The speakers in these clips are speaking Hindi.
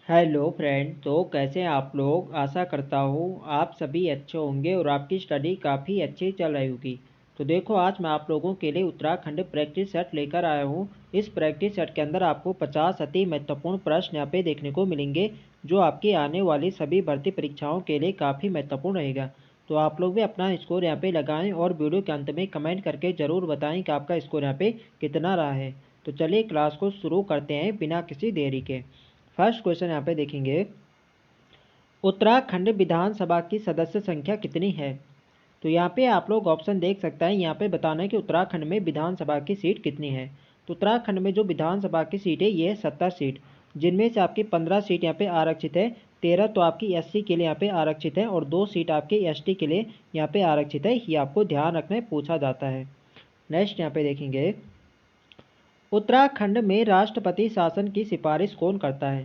Hello friend. तो कैसे हैं आप लोग। आशा करता हूँ आप सभी अच्छे होंगे और आपकी स्टडी काफ़ी अच्छी चल रही होगी। तो देखो, आज मैं आप लोगों के लिए उत्तराखंड प्रैक्टिस सेट लेकर आया हूँ। इस प्रैक्टिस सेट के अंदर आपको 50 अति महत्वपूर्ण प्रश्न यहाँ पे देखने को मिलेंगे, जो आपकी आने वाली सभी भर्ती परीक्षाओं के लिए काफ़ी महत्वपूर्ण रहेगा। तो आप लोग भी अपना स्कोर यहाँ पे लगाएं और वीडियो के अंत में कमेंट करके ज़रूर बताएं कि आपका स्कोर यहाँ पे कितना रहा है। तो चलिए क्लास को शुरू करते हैं बिना किसी देरी के। फर्स्ट क्वेश्चन यहाँ पे देखेंगे, उत्तराखंड विधानसभा की सदस्य संख्या कितनी है। तो यहाँ पे आप लोग ऑप्शन देख सकते हैं। यहाँ पे बताना है कि उत्तराखंड में विधानसभा की सीट कितनी है। तो उत्तराखंड में जो विधानसभा की सीट है ये है 70 सीट, जिनमें से आपकी 15 सीट यहाँ पे आरक्षित है, 13 तो आपकी एससी के लिए यहाँ पे आरक्षित है और 2 सीट आपकी एसटी के लिए यहाँ पे आरक्षित है। ये आपको ध्यान रखना है, पूछा जाता है। नेक्स्ट यहाँ पे देखेंगे, उत्तराखंड में राष्ट्रपति शासन की सिफारिश कौन करता है।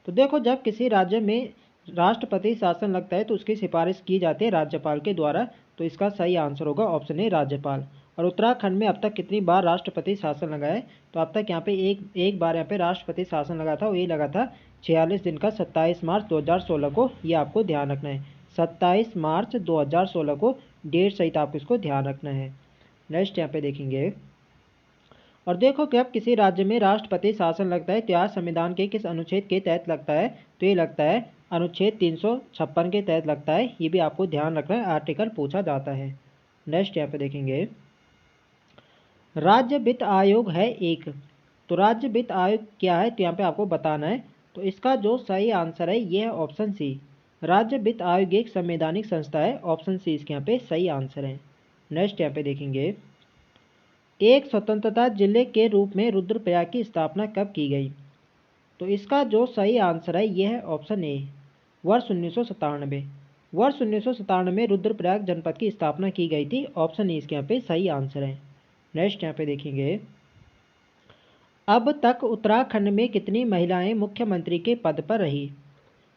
तो देखो, जब किसी राज्य में राष्ट्रपति शासन लगता है तो उसकी सिफारिश की जाती है राज्यपाल के द्वारा। तो इसका सही आंसर होगा ऑप्शन ए, राज्यपाल। और उत्तराखंड में अब तक कितनी बार राष्ट्रपति शासन लगा है। तो अब तक यहाँ पे एक बार यहाँ पे राष्ट्रपति शासन लगा था, वो ये लगा था 46 दिन का 27 मार्च 2016 को। ये आपको ध्यान रखना है, 27 मार्च 2016 को डेट सहित आपको इसको ध्यान रखना है। नेक्स्ट यहाँ पे देखेंगे, और देखो कि अब किसी राज्य में राष्ट्रपति शासन लगता है तो यह संविधान के किस अनुच्छेद के तहत लगता है। तो ये लगता है अनुच्छेद 356 के तहत लगता है। ये भी आपको ध्यान रखना है, आर्टिकल पूछा जाता है। नेक्स्ट यहाँ पे देखेंगे, राज्य वित्त आयोग है एक। तो राज्य वित्त आयोग क्या है, तो यहाँ पे आपको बताना है। तो इसका जो सही आंसर है ये है ऑप्शन सी, राज्य वित्त आयोग एक संवैधानिक संस्था है। ऑप्शन सी इसके यहाँ पे सही आंसर है। नेक्स्ट यहाँ पे देखेंगे, एक स्वतंत्रता जिले के रूप में रुद्रप्रयाग की स्थापना कब की गई। तो इसका जो सही आंसर है यह है ऑप्शन ए, वर्ष 1997। वर्ष 1997 में रुद्रप्रयाग जनपद की स्थापना की गई थी। ऑप्शन ए इसके यहाँ पे सही आंसर है। नेक्स्ट यहाँ पे देखेंगे, अब तक उत्तराखंड में कितनी महिलाएं मुख्यमंत्री के पद पर रही।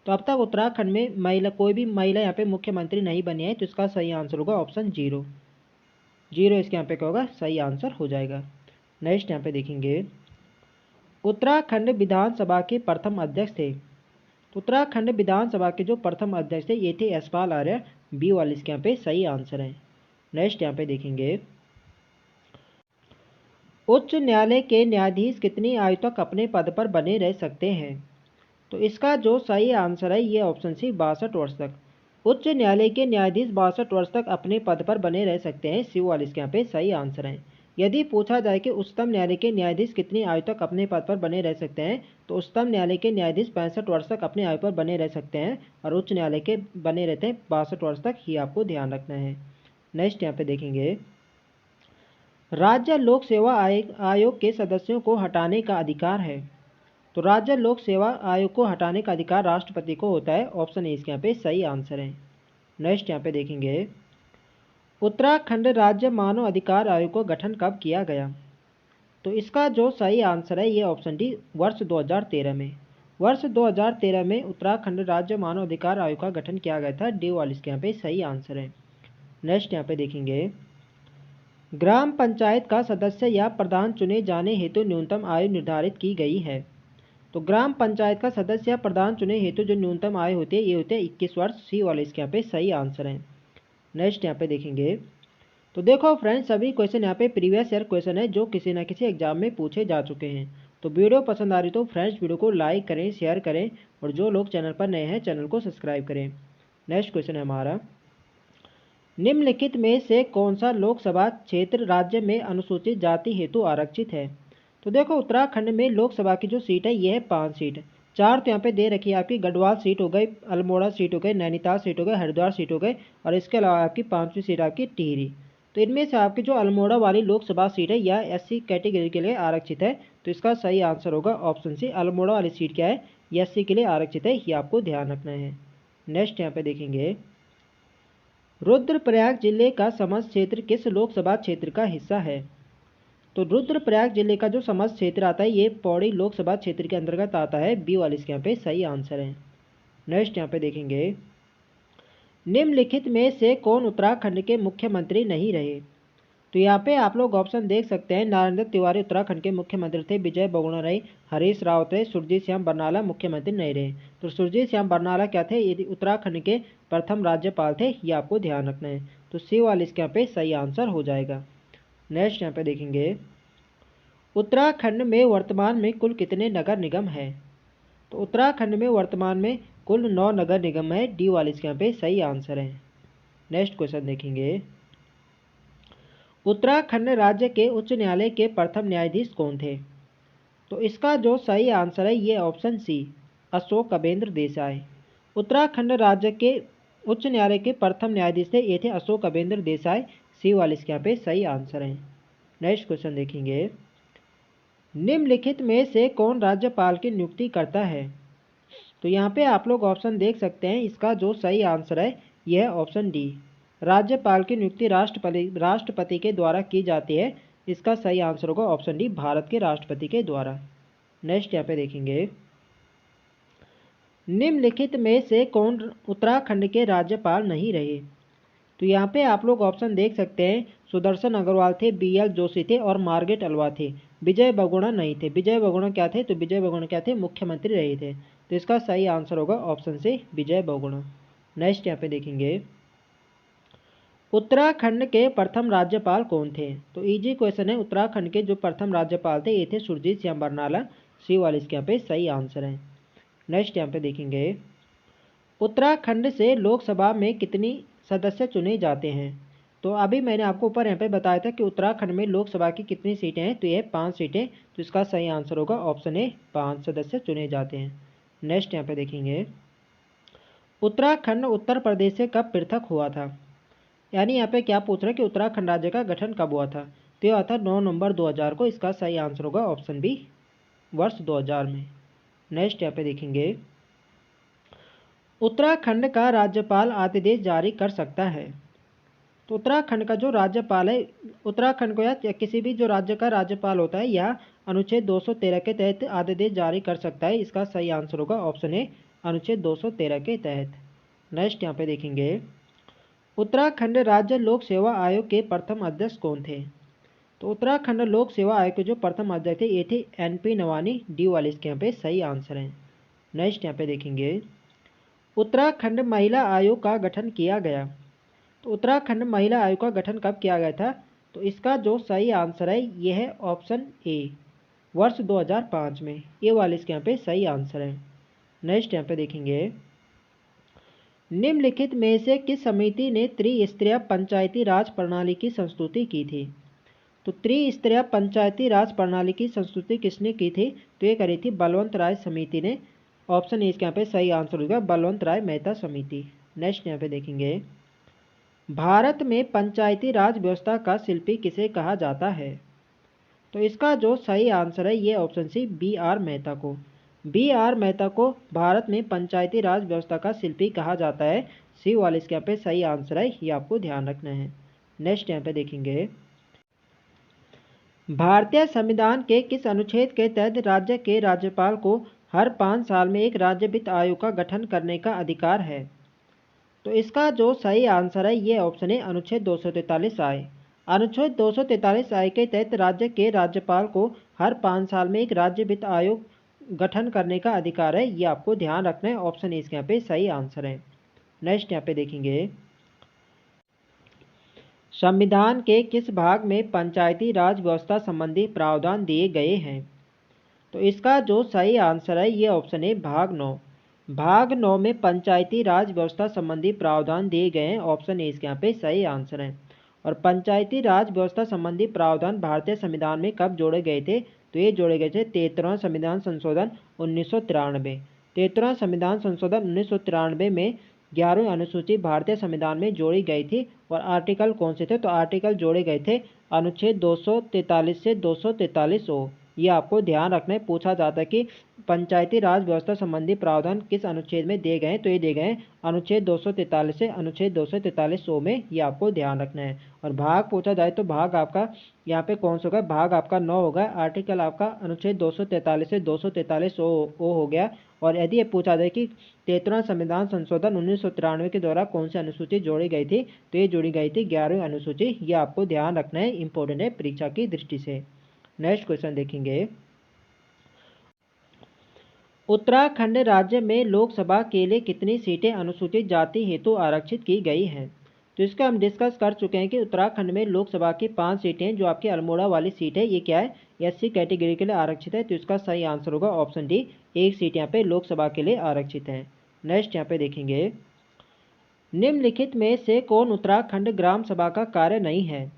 तो अब तक उत्तराखंड में कोई भी महिला यहाँ पे मुख्यमंत्री नहीं बनी है। तो इसका सही आंसर होगा ऑप्शन जीरो। जीरो इसके यहाँ पे क्या होगा, सही आंसर हो जाएगा। नेक्स्ट यहाँ पे देखेंगे, उत्तराखंड विधानसभा के प्रथम अध्यक्ष थे। तो उत्तराखंड विधानसभा के जो प्रथम अध्यक्ष थे ये थे यशपाल आर्य। बी वाले इसके यहाँ पे सही आंसर है। नेक्स्ट यहाँ पे देखेंगे, उच्च न्यायालय के न्यायाधीश कितनी आयु तक अपने पद पर बने रह सकते हैं। तो इसका जो सही आंसर है ये ऑप्शन सी, 62 वर्ष तक। उच्च न्यायालय के न्यायाधीश 62 वर्ष तक अपने पद पर बने रह सकते हैं। सी वाले इसके यहाँ पे सही आंसर है। यदि पूछा जाए कि उच्चतम न्यायालय के न्यायाधीश कितनी आयु तक अपने पद पर बने रह सकते हैं, तो उच्चतम न्यायालय के न्यायाधीश 65 वर्ष तक अपने आयु पर बने रह सकते हैं और उच्च न्यायालय के बने रहते हैं 62 वर्ष तक। ही आपको ध्यान रखना है। नेक्स्ट यहाँ पे देखेंगे, राज्य लोक सेवा आयोग के सदस्यों को हटाने का अधिकार है। तो राज्य लोक सेवा आयोग को हटाने का अधिकार राष्ट्रपति को होता है। ऑप्शन ए इसके यहाँ पे सही आंसर है। नेक्स्ट यहाँ पे देखेंगे, उत्तराखंड राज्य मानव अधिकार आयोग का गठन कब किया गया। तो इसका जो सही आंसर है ये ऑप्शन डी, वर्ष 2013 में। वर्ष 2013 में उत्तराखंड राज्य मानव अधिकार आयोग का गठन किया गया था। डी वाले इसके यहाँ पे सही आंसर है। नेक्स्ट यहाँ पे देखेंगे, ग्राम पंचायत का सदस्य या प्रधान चुने जाने हेतु न्यूनतम आयु निर्धारित की गई है। तो ग्राम पंचायत का सदस्य या प्रधान चुने हेतु जो न्यूनतम आयु होती है ये होते हैं 21 वर्ष। सी वाले इसके यहाँ पे सही आंसर है। नेक्स्ट यहाँ पे देखेंगे, तो देखो फ्रेंड्स, सभी क्वेश्चन यहाँ पे प्रीवियस ईयर क्वेश्चन है जो किसी न किसी एग्जाम में पूछे जा चुके हैं। तो वीडियो पसंद आ रही तो फ्रेंड्स वीडियो को लाइक करें, शेयर करें और जो लोग चैनल पर नए हैं चैनल को सब्सक्राइब करें। नेक्स्ट क्वेश्चन है हमारा, निम्नलिखित में से कौन सा लोकसभा क्षेत्र राज्य में अनुसूचित जाति हेतु आरक्षित है। तो देखो, उत्तराखंड में लोकसभा की जो सीट है ये है 5 सीट। 4 तो यहाँ पे दे रखी है आपकी, गढ़वाल सीट हो गई, अल्मोड़ा सीट हो गई, नैनीताल सीट हो गई, हरिद्वार सीट हो गई और इसके अलावा आपकी 5वीं सीट आपकी टिहरी। तो इनमें से आपकी जो अल्मोड़ा वाली लोकसभा सीट है यह एससी कैटेगरी के लिए आरक्षित है। तो इसका सही आंसर होगा ऑप्शन सी, अल्मोड़ा वाली सीट क्या है, एससी के लिए आरक्षित है। ये आपको ध्यान रखना है। नेक्स्ट यहाँ पे देखेंगे, रुद्रप्रयाग जिले का समस्त क्षेत्र किस लोकसभा क्षेत्र का हिस्सा है। तो रुद्रप्रयाग जिले का जो समस्त क्षेत्र आता है ये पौड़ी लोकसभा क्षेत्र के अंतर्गत आता है। बी वाले इसके यहाँ पे सही आंसर है। नेक्स्ट यहाँ पे देखेंगे, निम्नलिखित में से कौन उत्तराखंड के मुख्यमंत्री नहीं रहे। तो यहाँ पे आप लोग ऑप्शन देख सकते हैं। नरेंद्र तिवारी उत्तराखंड के मुख्यमंत्री थे, विजय बहुगुणा रहे, हरीश रावत रहे, सुरजीत सिंह बरनाला मुख्यमंत्री नहीं रहे। तो सुरजीत सिंह बरनाला क्या थे, ये उत्तराखंड के प्रथम राज्यपाल थे, ये आपको ध्यान रखना है। तो सी वाला इसके यहाँ पे सही आंसर हो जाएगा। नेक्स्ट यहाँ पे देखेंगे, उत्तराखंड में वर्तमान में कुल कितने नगर निगम है। तो उत्तराखंड में वर्तमान में कुल 9 नगर निगम है, डी वाला इसके यहाँ पे सही आंसर है। नेक्स्ट क्वेश्चन देखेंगे, उत्तराखंड राज्य के उच्च न्यायालय के प्रथम न्यायाधीश कौन थे। तो इसका जो सही आंसर है ये ऑप्शन सी, अशोक अबेंद्र देसाई। उत्तराखंड राज्य के उच्च न्यायालय के प्रथम न्यायाधीश थे, ये थे अशोक अबेंद्र देसाई। सी वाले इसके यहाँ पे सही आंसर है। नेक्स्ट क्वेश्चन देखेंगे, निम्नलिखित में से कौन राज्यपाल की नियुक्ति करता है। तो यहाँ पे आप लोग ऑप्शन देख सकते हैं, इसका जो सही आंसर है यह है ऑप्शन डी, राज्यपाल की नियुक्ति राष्ट्रपति के द्वारा की जाती है। इसका सही आंसर होगा ऑप्शन डी, भारत के राष्ट्रपति के द्वारा। नेक्स्ट यहाँ पे देखेंगे, निम्नलिखित में से कौन उत्तराखंड के राज्यपाल नहीं रहे। तो यहाँ पे आप लोग ऑप्शन देख सकते हैं, सुदर्शन अग्रवाल थे, BL जोशी थे और मार्गरेट अल्वा थे। विजय बहुगुणा नहीं थे। विजय बहुगुणा क्या थे, तो विजय बहुगुणा क्या थे, मुख्यमंत्री रहे थे। तो इसका सही आंसर होगा ऑप्शन से, विजय बहुगुणा। नेक्स्ट यहाँ पे देखेंगे, उत्तराखंड के प्रथम राज्यपाल कौन थे। तो इजी क्वेश्चन है, उत्तराखंड के जो प्रथम राज्यपाल थे ये थे सुरजीत सिंह बरनाला। सी वाले इसके यहाँ पे सही आंसर है। नेक्स्ट यहाँ पे देखेंगे, उत्तराखंड से लोकसभा में कितनी सदस्य चुने जाते हैं। तो अभी मैंने आपको ऊपर यहाँ पे बताया था कि उत्तराखंड में लोकसभा की कितनी सीटें हैं, तो ये 5 सीटें। तो इसका सही आंसर होगा ऑप्शन ए, 5 सदस्य चुने जाते हैं। नेक्स्ट यहाँ पे देखेंगे, उत्तराखंड उत्तर प्रदेश से कब पृथक हुआ था। यानी यहाँ पे क्या पूछ रहा है कि उत्तराखंड राज्य का गठन कब हुआ था। तो यह हुआ था 9 नवंबर 2000 को। इसका सही आंसर होगा ऑप्शन बी, वर्ष 2000 में। नेक्स्ट यहाँ पे देखेंगे, उत्तराखंड का राज्यपाल आदेश जारी कर सकता है। तो उत्तराखंड का जो राज्यपाल है, उत्तराखंड को या किसी भी जो राज्य का राज्यपाल होता है यह अनुच्छेद 213 के तहत आदेश जारी कर सकता है। इसका सही आंसर होगा ऑप्शन ए, अनुच्छेद 213 के तहत। नेक्स्ट यहाँ पे देखेंगे, उत्तराखंड राज्य लोक सेवा आयोग के प्रथम अध्यक्ष कौन थे। तो उत्तराखंड लोक सेवा आयोग के जो प्रथम अध्यक्ष थे ये थे NP नवानी। डी वाले इसके यहाँ पे सही आंसर है। नेक्स्ट यहाँ पे देखेंगे, उत्तराखंड महिला आयोग का गठन किया गया। तो उत्तराखंड महिला आयोग का गठन कब किया गया था। तो इसका जो सही आंसर है यह है ऑप्शन ए, वर्ष 2005 में। ए वाले इसके यहाँ पे सही आंसर है। नेक्स्ट यहाँ पे देखेंगे, निम्नलिखित में से किस समिति ने त्रिस्तरीय पंचायती राज प्रणाली की संस्तुति की थी। तो त्रिस्तरीय पंचायती राज प्रणाली की संस्तुति किसने की थी। तो ये करी थी बलवंत राय समिति ने। ऑप्शन ए इसके यहाँ पे सही आंसर होगा, बलवंत राय मेहता समिति। नेक्स्ट यहाँ पे देखेंगे, भारत में पंचायती राज व्यवस्था का शिल्पी किसे कहा जाता है। तो इसका जो सही आंसर है ये ऑप्शन सी, BR मेहता को। BR मेहता को भारत में पंचायती राज व्यवस्था का शिल्पी कहा जाता है। सी वाले इसके यहाँ पे सही आंसर है, ये आपको ध्यान रखना है। नेक्स्ट यहाँ पे देखेंगे, भारतीय संविधान के किस अनुच्छेद के तहत राज्य के राज्यपाल को हर 5 साल में एक राज्य वित्त आयोग का गठन करने का अधिकार है। तो इसका जो सही आंसर है ये ऑप्शन है, अनुच्छेद 243 आए। अनुच्छेद 243 आए के तहत राज्य के राज्यपाल को हर 5 साल में एक राज्य वित्त आयोग गठन करने का अधिकार है। ये आपको ध्यान रखना है, ऑप्शन इसके यहाँ पे सही आंसर है। नेक्स्ट यहाँ पे देखेंगे, संविधान के किस भाग में पंचायती राज व्यवस्था संबंधी प्रावधान दिए गए हैं। तो इसका जो सही आंसर है ये ऑप्शन है, भाग 9। भाग 9 में पंचायती राज व्यवस्था संबंधी प्रावधान दिए गए हैं। ऑप्शन ए इसके यहाँ पे सही आंसर है। और पंचायती राज व्यवस्था संबंधी प्रावधान भारतीय संविधान में कब जोड़े गए थे। तो ये जोड़े गए थे 13वां संविधान संशोधन 1993। 13वां संविधान संशोधन 1993 में 11वीं अनुसूची भारतीय संविधान में जोड़ी गई थी। और आर्टिकल कौन से थे। तो आर्टिकल जोड़े गए थे अनुच्छेद 243 से 243 ओ। ये आपको ध्यान रखना है, पूछा जाता है कि पंचायती राज व्यवस्था संबंधी प्रावधान किस अनुच्छेद में दिए गए हैं। तो ये दिए गए हैं अनुच्छेद 243 से अनुच्छेद 243 ओ में। ये आपको ध्यान रखना है। और भाग पूछा जाए तो भाग आपका यहाँ पे कौन सा होगा, भाग आपका 9 होगा। आर्टिकल आपका अनुच्छेद 243 से 243 ओ हो गया। और यदि ये पूछा जाए कि 73वां संविधान संशोधन 1993 के द्वारा कौन सी अनुसूची जोड़ी गई थी, तो ये जोड़ी गई थी 11वीं अनुसूची। ये आपको ध्यान रखना है, इंपॉर्टेंट है परीक्षा की दृष्टि से। नेक्स्ट क्वेश्चन देखेंगे, उत्तराखंड राज्य में लोकसभा के लिए कितनी सीटें अनुसूचित जाति हेतु आरक्षित की गई हैं? तो इसका हम डिस्कस कर चुके हैं कि उत्तराखंड में लोकसभा की 5 सीटें, जो आपकी अल्मोड़ा वाली सीट है, ये क्या है, एससी कैटेगरी के लिए आरक्षित है। तो इसका सही आंसर होगा ऑप्शन डी, 1 सीट यहाँ पे लोकसभा के लिए आरक्षित है। नेक्स्ट यहाँ पे देखेंगे, निम्नलिखित में से कौन उत्तराखंड ग्राम सभा का कार्य नहीं है?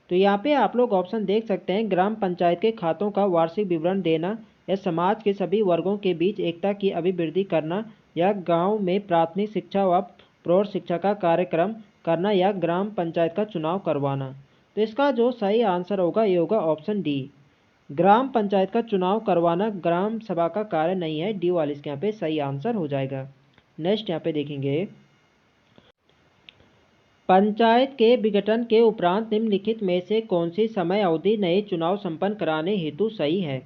तो यहाँ पे आप लोग ऑप्शन देख सकते हैं, ग्राम पंचायत के खातों का वार्षिक विवरण देना, या समाज के सभी वर्गों के बीच एकता की अभिवृद्धि करना, या गांव में प्राथमिक शिक्षा व प्रौढ़ शिक्षा का कार्यक्रम करना, या ग्राम पंचायत का चुनाव करवाना। तो इसका जो सही आंसर होगा ये होगा ऑप्शन डी, ग्राम पंचायत का चुनाव करवाना ग्राम सभा का कार्य नहीं है। डी वाले इसके यहाँ पे सही आंसर हो जाएगा। नेक्स्ट यहाँ पे देखेंगे, पंचायत के विघटन के उपरांत निम्नलिखित में से कौन सी समय अवधि नए चुनाव संपन्न कराने हेतु सही है?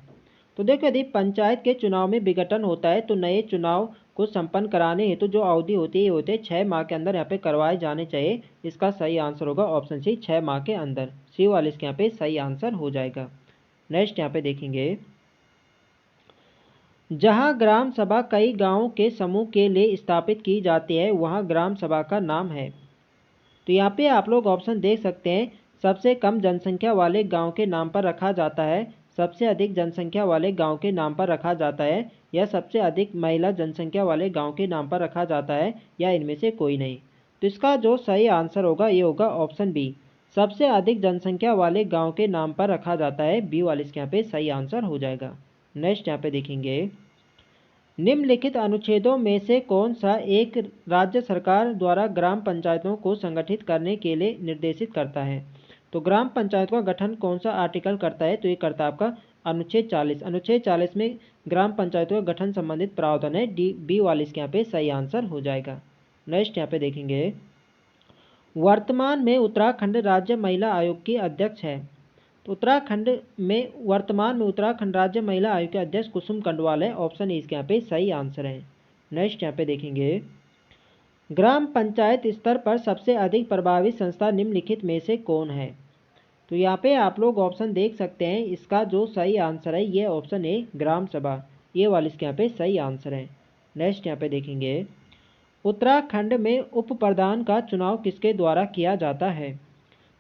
तो देखो, यदि पंचायत के चुनाव में विघटन होता है तो नए चुनाव को संपन्न कराने हेतु जो अवधि होती है ये होते हैं 6 माह के अंदर यहाँ पे करवाए जाने चाहिए। इसका सही आंसर होगा ऑप्शन सी, 6 माह के अंदर। सी वाले इसके यहाँ पे सही आंसर हो जाएगा। नेक्स्ट यहाँ पे देखेंगे, जहाँ ग्राम सभा कई गाँवों के समूह के लिए स्थापित की जाती है वहाँ ग्राम सभा का नाम है। तो यहाँ पे आप लोग ऑप्शन देख सकते हैं, सबसे कम जनसंख्या वाले गांव के नाम पर रखा जाता है, सबसे अधिक जनसंख्या वाले गांव के नाम पर रखा जाता है, या सबसे अधिक महिला जनसंख्या वाले गांव के नाम पर रखा जाता है, या इनमें से कोई नहीं। तो इसका जो सही आंसर होगा ये होगा ऑप्शन बी, सबसे अधिक जनसंख्या वाले गाँव के नाम पर रखा जाता है। बी वाले इसके यहाँ पे सही आंसर हो जाएगा। नेक्स्ट यहाँ पे देखेंगे, निम्नलिखित अनुच्छेदों में से कौन सा एक राज्य सरकार द्वारा ग्राम पंचायतों को संगठित करने के लिए निर्देशित करता है? तो ग्राम पंचायत का गठन कौन सा आर्टिकल करता है? तो ये करता है आपका अनुच्छेद 40। अनुच्छेद 40 में ग्राम पंचायतों का गठन संबंधित प्रावधान है। डी बी वाले इसके यहाँ पे सही आंसर हो जाएगा। नेक्स्ट यहाँ पे देखेंगे, वर्तमान में उत्तराखंड राज्य महिला आयोग की अध्यक्ष है। तो वर्तमान में उत्तराखंड राज्य महिला आयोग के अध्यक्ष कुसुम कंडवाल है। ऑप्शन ए इसके यहाँ पे सही आंसर है। नेक्स्ट यहाँ पे देखेंगे, ग्राम पंचायत स्तर पर सबसे अधिक प्रभावी संस्था निम्नलिखित में से कौन है? तो यहाँ पे आप लोग ऑप्शन देख सकते हैं, इसका जो सही आंसर है ये ऑप्शन ए, ग्राम सभा। ये वाले इसके यहाँ पे सही आंसर है। नेक्स्ट यहाँ पे देखेंगे, उत्तराखंड में उप प्रधान का चुनाव किसके द्वारा किया जाता है?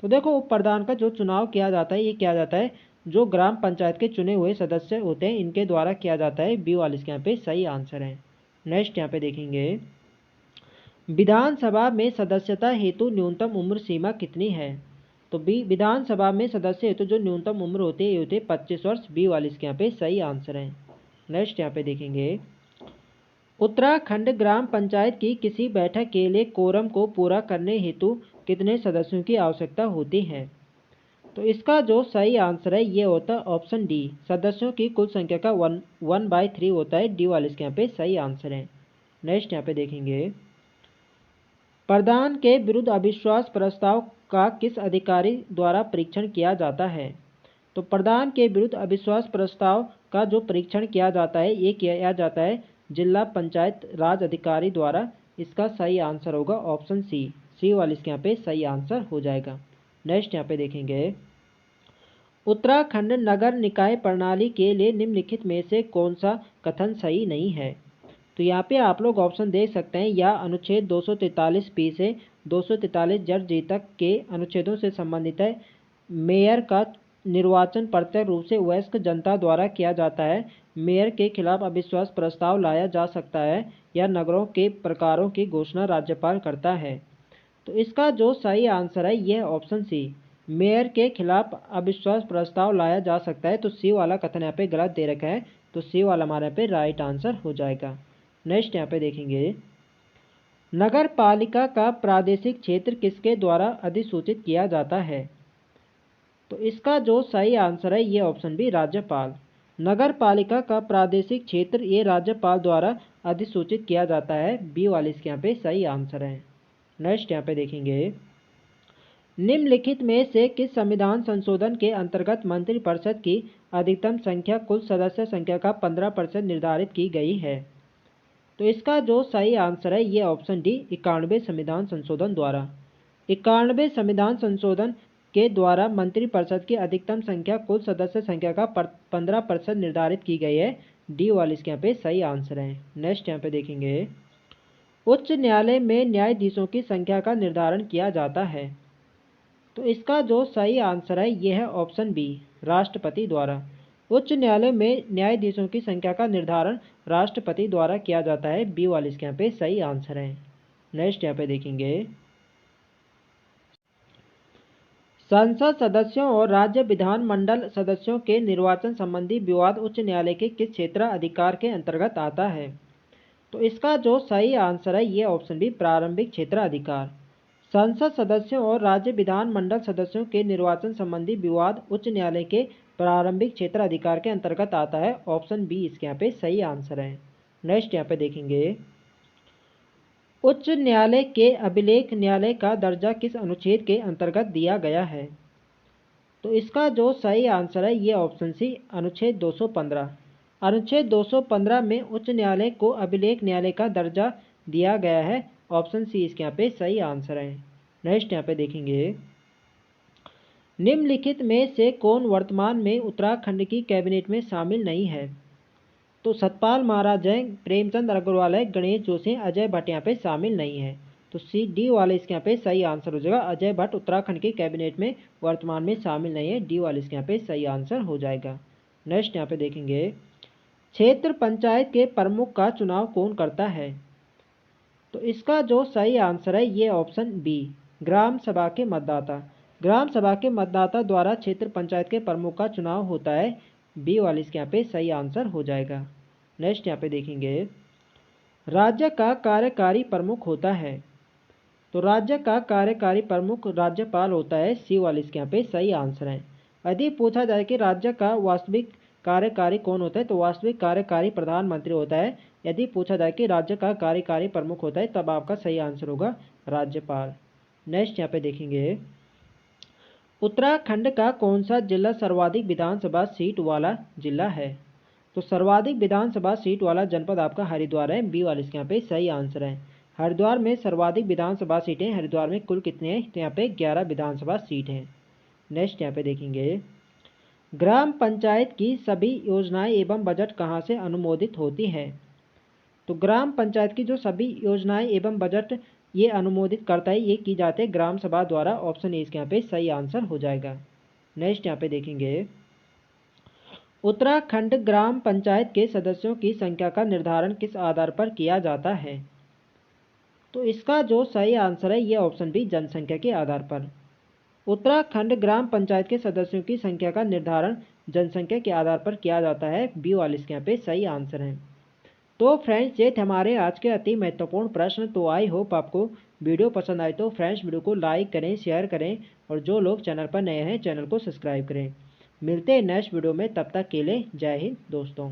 तो देखो, उप प्रधान का जो चुनाव किया जाता है ये किया जाता है जो ग्राम पंचायत के चुने हुए सदस्य होते हैं इनके द्वारा किया जाता है। बी वाले इसके यहाँ पे सही आंसर है। नेक्स्ट यहाँ पे देखेंगे, विधानसभा में सदस्यता हेतु न्यूनतम उम्र सीमा कितनी है? तो बी, विधानसभा में सदस्य हेतु जो न्यूनतम उम्र होती है ये होती है 25 वर्ष। बी वाले इसके यहाँ पे सही आंसर है। नेक्स्ट यहाँ पे देखेंगे, उत्तराखंड ग्राम पंचायत की किसी बैठक के लिए कोरम को पूरा करने हेतु कितने सदस्यों की आवश्यकता होती है? तो इसका जो सही आंसर है ये होता है ऑप्शन डी, सदस्यों की कुल संख्या का 1/3 होता है। डी वाले इसके यहाँ पे सही आंसर है। नेक्स्ट यहाँ पे देखेंगे, प्रधान के विरुद्ध अविश्वास प्रस्ताव का किस अधिकारी द्वारा परीक्षण किया जाता है? तो प्रधान के विरुद्ध अविश्वास प्रस्ताव का जो परीक्षण किया जाता है ये किया जाता है जिला पंचायत राज अधिकारी द्वारा। इसका सही आंसर होगा ऑप्शन सी, सी वाले इसके यहाँ पे सही आंसर हो जाएगा। नेक्स्ट यहाँ पे देखेंगे, उत्तराखंड नगर निकाय प्रणाली के लिए निम्नलिखित में से कौन सा कथन सही नहीं है? तो यहाँ पे आप लोग ऑप्शन देख सकते हैं, या अनुच्छेद 243 से 243 तक के अनुच्छेदों से संबंधित है। मेयर का निर्वाचन प्रत्यक्ष रूप से वयस्क जनता द्वारा किया जाता है। मेयर के खिलाफ अविश्वास प्रस्ताव लाया जा सकता है, या नगरों के प्रकारों की घोषणा राज्यपाल करता है। तो इसका जो सही आंसर है यह ऑप्शन सी, मेयर के खिलाफ अविश्वास प्रस्ताव लाया जा सकता है। तो सी वाला कथन यहाँ पे गलत दे रखा है, तो सी वाला हमारे यहाँ पे राइट आंसर हो जाएगा। नेक्स्ट यहाँ पे देखेंगे, नगर पालिका का प्रादेशिक क्षेत्र किसके द्वारा अधिसूचित किया जाता है? तो इसका जो सही आंसर है ये ऑप्शन बी, राज्यपाल। नगर पालिका का प्रादेशिक क्षेत्र ये राज्यपाल द्वारा अधिसूचित किया जाता है। बी वाले इसके यहाँ पे सही आंसर है। नेक्स्ट यहाँ पे देखेंगे, निम्नलिखित में से किस संविधान संशोधन के अंतर्गत मंत्रिपरिषद की अधिकतम संख्या कुल सदस्य संख्या का 15% निर्धारित की गई है? तो इसका जो सही आंसर है ये ऑप्शन डी 91वें संविधान संशोधन द्वारा। 91वें संविधान संशोधन के द्वारा मंत्रिपरिषद की अधिकतम संख्या कुल सदस्य संख्या का 15% निर्धारित की गई है। डी वाले इसके यहाँ पे सही आंसर है। नेक्स्ट यहाँ पे देखेंगे, उच्च न्यायालय में न्यायाधीशों की संख्या का निर्धारण किया जाता है। तो इसका जो सही आंसर है यह है ऑप्शन बी राष्ट्रपति द्वारा। उच्च न्यायालय में न्यायाधीशों की संख्या का निर्धारण राष्ट्रपति द्वारा किया जाता है। बी वाले इसके यहाँ पे सही आंसर है। नेक्स्ट यहाँ पे देखेंगे, संसद सदस्यों और राज्य विधानमंडल सदस्यों के निर्वाचन संबंधी विवाद उच्च न्यायालय के किस क्षेत्र अधिकार के अंतर्गत आता है? तो इसका जो सही आंसर है ये ऑप्शन बी प्रारंभिक क्षेत्र अधिकार। संसद सदस्यों और राज्य विधानमंडल सदस्यों के निर्वाचन संबंधी विवाद उच्च न्यायालय के प्रारंभिक क्षेत्र अधिकार के अंतर्गत आता है। ऑप्शन बी इसके यहाँ पे सही आंसर है। नेक्स्ट यहाँ पे देखेंगे, उच्च न्यायालय के अभिलेख न्यायालय का दर्जा किस अनुच्छेद के अंतर्गत दिया गया है? तो इसका जो सही आंसर है ये ऑप्शन सी अनुच्छेद 215। अनुच्छेद 215 में उच्च न्यायालय को अभिलेख न्यायालय का दर्जा दिया गया है। ऑप्शन सी इसके यहाँ पे सही आंसर है। नेक्स्ट यहाँ पे देखेंगे, निम्नलिखित में से कौन वर्तमान में उत्तराखंड की कैबिनेट में शामिल नहीं है? तो सतपाल महाराज हैं, प्रेमचंद अग्रवाल है, गणेश जोशी, अजय भट्ट यहाँ पे शामिल नहीं है। तो सी डी वाले इसके यहाँ पे सही आंसर हो जाएगा। अजय भट्ट उत्तराखंड की कैबिनेट में वर्तमान में शामिल नहीं है। डी वाले इसके यहाँ पे सही आंसर हो जाएगा। नेक्स्ट यहाँ पे देखेंगे, क्षेत्र पंचायत के प्रमुख का चुनाव कौन करता है? तो इसका जो सही आंसर है ये ऑप्शन बी ग्राम सभा के मतदाता। ग्राम सभा के मतदाता द्वारा क्षेत्र पंचायत के प्रमुख का चुनाव होता है। बी वाले इसके यहाँ पे सही आंसर हो जाएगा। नेक्स्ट यहाँ पे देखेंगे, राज्य का कार्यकारी प्रमुख होता है। तो राज्य का कार्यकारी प्रमुख राज्यपाल होता है। सी वाले इसके यहाँ पे सही आंसर है। यदि पूछा जाए कि राज्य का वास्तविक कार्यकारी कौन होता है तो वास्तविक कार्यकारी प्रधानमंत्री होता है। यदि पूछा जाए कि राज्य का कार्यकारी प्रमुख होता है तब आपका सही आंसर होगा राज्यपाल। नेक्स्ट यहाँ पे देखेंगे, उत्तराखंड का कौन सा जिला सर्वाधिक विधानसभा सीट वाला जिला है? तो सर्वाधिक विधानसभा सीट वाला जनपद आपका हरिद्वार है। बी वाले इसके यहाँ पे सही आंसर है। हरिद्वार में सर्वाधिक विधानसभा सीटें। हरिद्वार में कुल कितने हैं? तो यहाँ पे 11 विधानसभा सीट हैं। नेक्स्ट यहाँ पे देखेंगे, ग्राम पंचायत की सभी योजनाएं एवं बजट कहाँ से अनुमोदित होती है? तो ग्राम पंचायत की जो सभी योजनाएं एवं बजट ये अनुमोदित करता है ये की जाती है ग्राम सभा द्वारा। ऑप्शन ए इसके यहाँ पे सही आंसर हो जाएगा। नेक्स्ट यहाँ पे देखेंगे, उत्तराखंड ग्राम पंचायत के सदस्यों की संख्या का निर्धारण किस आधार पर किया जाता है? तो इसका जो सही आंसर है ये ऑप्शन बी जनसंख्या के आधार पर। उत्तराखंड ग्राम पंचायत के सदस्यों की संख्या का निर्धारण जनसंख्या के आधार पर किया जाता है। बी वाले इसके यहाँ पे सही आंसर है। तो फ्रेंड्स ये थे हमारे आज के अति महत्वपूर्ण प्रश्न। तो आई होप आपको वीडियो पसंद आए तो फ्रेंड्स वीडियो को लाइक करें, शेयर करें और जो लोग चैनल पर नए हैं चैनल को सब्सक्राइब करें। मिलते हैं नेक्स्ट वीडियो में, तब तक के लिए जय हिंद दोस्तों।